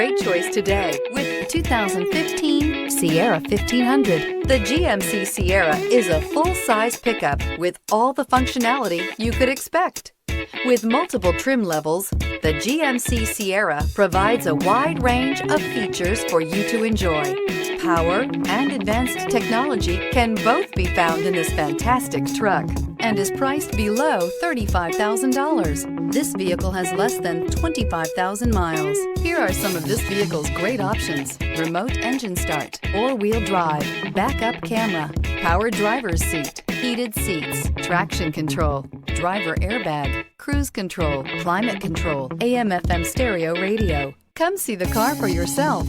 great choice today with 2015 Sierra 1500. The GMC Sierra is a full-size pickup with all the functionality you could expect. With multiple trim levels, the GMC Sierra provides a wide range of features for you to enjoy. Power and advanced technology can both be found in this fantastic truck and is priced below $35,000. This vehicle has less than 25,000 miles. Here are some of this vehicle's great options: remote engine start, four-wheel drive, backup camera, power driver's seat, heated seats, traction control, driver airbag, cruise control, climate control, AM/FM stereo radio. Come see the car for yourself.